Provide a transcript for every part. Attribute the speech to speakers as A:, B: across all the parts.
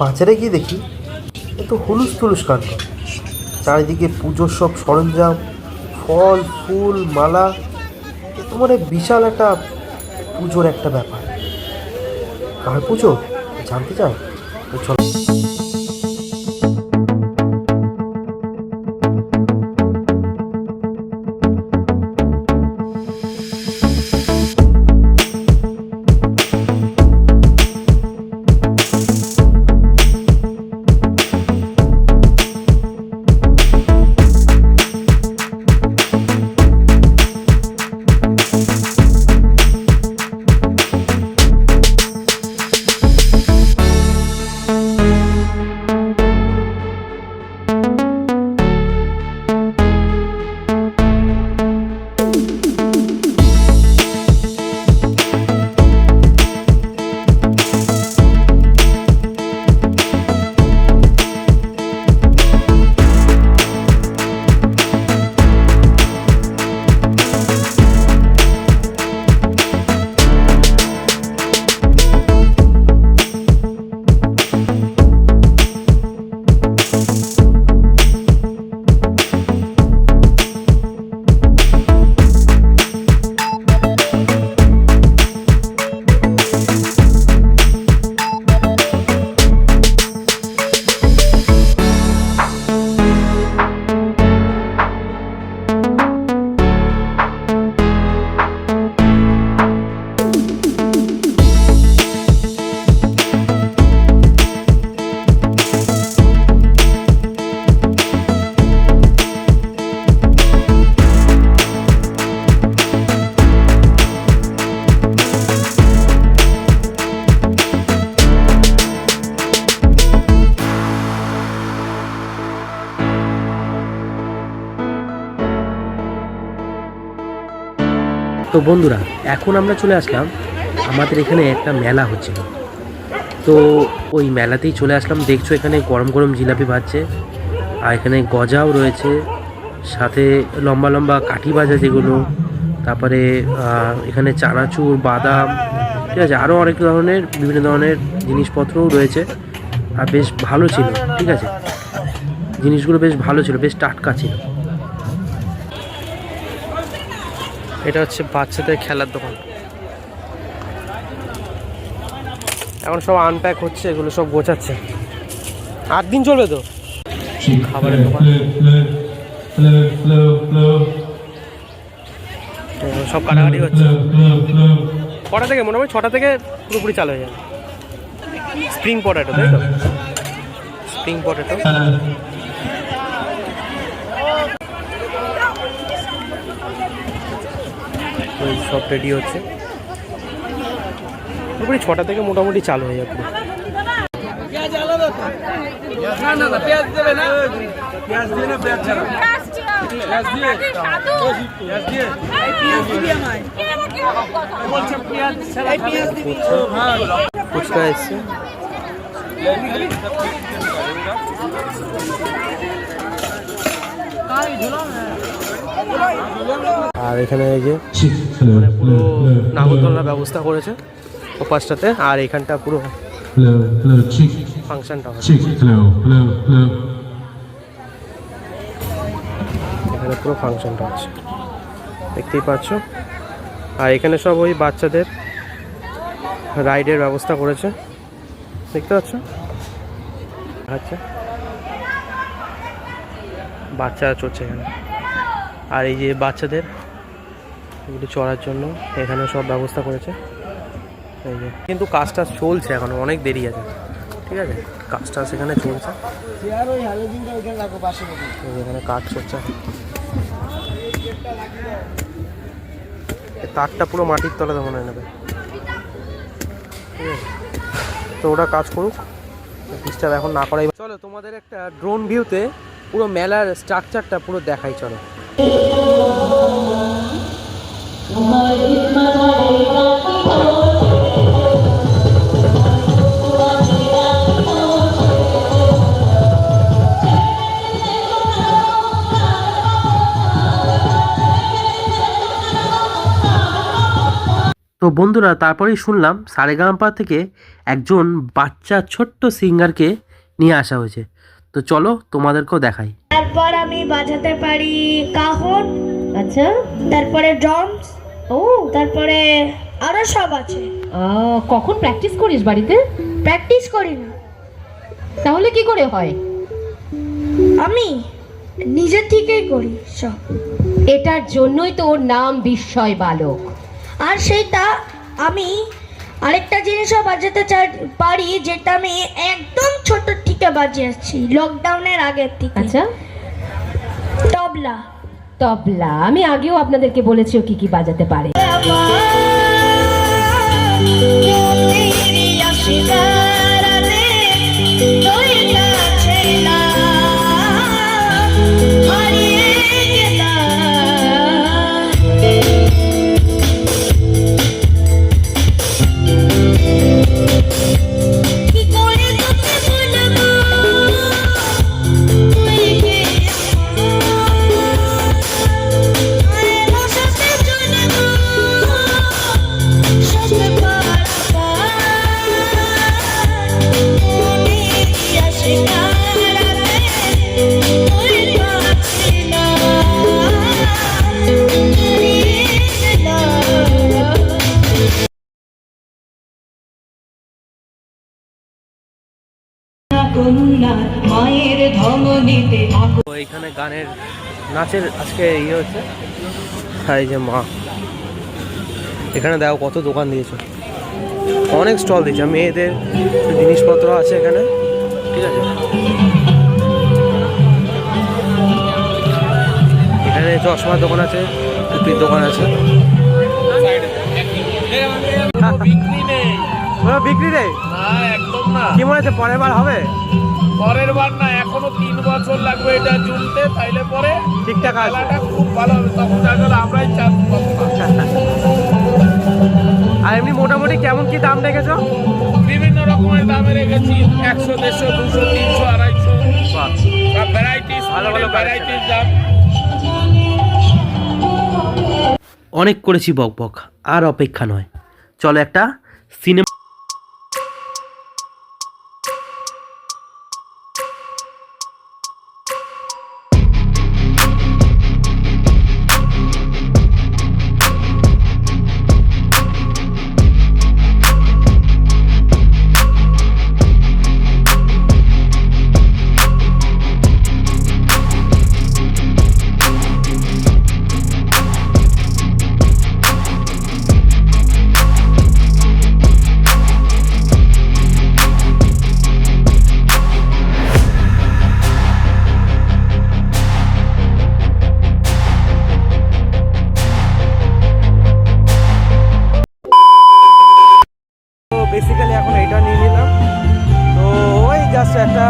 A: বাজারে গিয়ে দেখি এ তো হুলুস থুলুস কাণ্ড। চারিদিকে পুজোর সব সরঞ্জাম, ফল ফুল মালা। এ তো মানে বিশাল একটা পুজোর একটা ব্যাপার। কার পুজো জানতে চাও? তো চলো। তো বন্ধুরা, এখন আমরা চলে আসলাম, আমাদের এখানে একটা মেলা হচ্ছিল, তো ওই মেলাতেই চলে আসলাম। দেখছো এখানে গরম গরম জিলাপি ভাজছে, আর এখানে গজাও রয়েছে, সাথে লম্বা লম্বা কাঠি ভাজা যেগুলো, তারপরে এখানে চানাচুর, বাদাম, ঠিক আছে, আরও অনেক ধরনের বিভিন্ন ধরনের জিনিসপত্রও রয়েছে। আর বেশ ভালো ছিল, ঠিক আছে, জিনিসগুলো বেশ ভালো ছিল, বেশ টাটকা ছিল। এটা হচ্ছে বাচ্চাদের খেলার দোকান। এখন সব আনপ্যাক হচ্ছে, এগুলো সব গোছাচ্ছে। 8 দিন চলবে তো খাবারের দোকান। সব কাটাকাটি হচ্ছে। কটা থেকে? মোটামুটি 6টা থেকে পুরোপুরি চালু হয়ে যাবে। স্প্রিং পটেটো, তাই তো? Spring potato. সব রেডি হচ্ছে, পুরোপুরি 6টা থেকে মোটামুটি চালু হয়ে যাবে। ফুচকা এসছে, আর এখানে এই যে মানে পুরো নাগরদোলনার ব্যবস্থা করেছে ওপাশটাতে, আর এখানটা পুরো ফাংশনটা হয়। এখানে পুরো ফাংশনটা হচ্ছে, দেখতেই পাচ্ছ। আর এখানে সব ওই বাচ্চাদের রাইডের ব্যবস্থা করেছে, দেখতে পাচ্ছ। আচ্ছা, বাচ্চারা চড়ছে এখানে। আর এই যে বাচ্চাদের এগুলো চড়ার জন্য এখানে সব ব্যবস্থা করেছে। এই যে কিন্তু কাজটা চলছে, এখন অনেক দেরি আছে, ঠিক আছে, কাজটা সেখানে চলছে, এখানে কাজ চলছে। তারটা পুরো মাটির তলাতে মনে হয় নেবে, ঠিক আছে। তো ওরা কাজ করুক, ডিস্টার্ব এখন না করাই। চলো তোমাদের একটা ড্রোন ভিউতে পুরো মেলার স্ট্রাকচারটা পুরো দেখাই, চলো। তো তো বন্ধুরা তারপরেই শুনলাম সারেগামাপা থেকে একজন বাচ্চা ছোট্ট সিঙ্গারকে নিয়ে আসা হয়েছে। তো চলো তোমাদেরকেও দেখাই।
B: তারপর আমি বাজাতে পারি কাহন,
C: আচ্ছা।
B: তারপরে ড্রামস,
C: ও
B: তারপরে আরো সব আছে।
C: কখন প্র্যাকটিস করিস বাড়িতে?
B: প্র্যাকটিস করি না,
C: তাহলে কি করে হয়?
B: আমি নিজের থেকেই করি সব।
C: এটার জন্যই তো ওর নাম বিস্ময় বালক।
B: আর সেইটা আমি আরেকটা জিনিসও বাজাতে পারি, যেটা আমি একদম ছোট থেকে বাজিয়ে আসছি, লকডাউনের আগের থেকে।
C: আচ্ছা,
B: তবলা।
C: তবলা আমি আগেও আপনাদেরকে বলেছি ও কি কি বাজাতে পারে।
B: মায়ের ধমনীতে
A: তো এইখানে গানের নাচের আজকে ইয়ে হচ্ছে। আর এই যে মা, এখানে দেখো কত দোকান দিয়েছে, অনেক স্টল দিয়েছে, মেয়েদের জিনিসপত্র আছে এখানে, ঠিক আছে। এখানে চশমার দোকান আছে, টুপির দোকান আছে। বিক্রি নেই,
D: একদম না।
A: কি মনে হচ্ছে পরের বার হবে?
D: পরের বার না, এখনো 3 বছর লাগবে এটা জুনতে, তাইলে পরে
A: ঠিকঠাক আছে,
D: খেলাটা খুব ভালো হবে। তখন আসলে আমরাই চান্স পাবো না।
A: আর এমনি মোটামুটি কেমন কি দাম রেখেছো?
D: বিভিন্ন রকমের দামে রেখেছি, 100, 150, 200, 300, 250 সব ভ্যারাইটিস,
A: ভালো ভালো
D: ভ্যারাইটিস দাম।
A: অনেক করেছি বক বক, আর অপেক্ষা নয়, চলো একটা সিনেমা। বেসিক্যালি এখন এইটা নিয়ে নিলাম, তো ওই জাস্ট একটা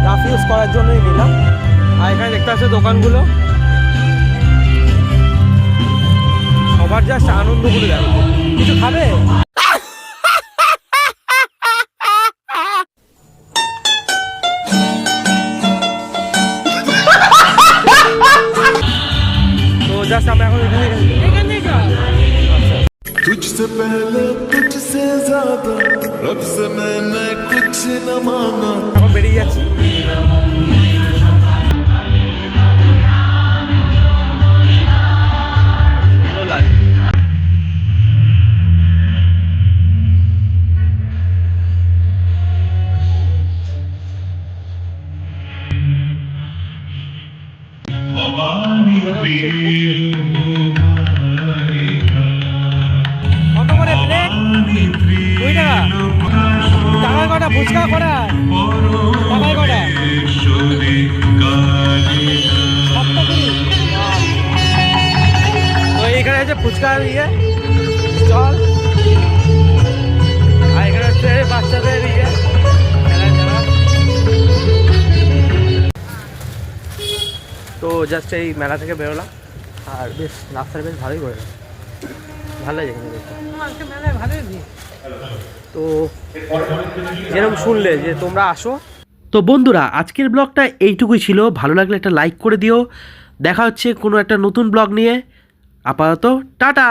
A: রাফ ইউজ করার জন্যই নিলাম। আর এখানে দেখতে পাচ্ছ দোকানগুলো, সবার জাস্ট আনন্দগুলো দেখো। কিছু খাবে? তো জাস্ট আমরা এখন এখানে
E: तुझसे पहले तुझसे ज्यादा रब से मैंने कुछ न मांगा।
A: এখন বেরিয়ে যাচ্ছি। কত করে প্লেট? 2 টাকা। টাকায় কটা ফুচকা কটা? টাকায় কটা? 7 তো এইখানে হচ্ছে ফুচকা ইয়ে স্টল, আর এখানে হচ্ছে বাচ্চাদের ইয়ে খেলার জায়গা। তো জাস্ট এই মেলা থেকে বেরোলাম, আর বেশ রাস্তাটা বেশ ভালোই করে, ভালো লাগে এখানে দেখতে। তো যেরকম শুনলে যে তোমরা আসো। তো বন্ধুরা আজকের ব্লগটা এইটুকুই ছিল, ভালো লাগলে একটা লাইক করে দিও। দেখা হচ্ছে কোনো একটা নতুন ব্লগ নিয়ে, আপাতত টাটা।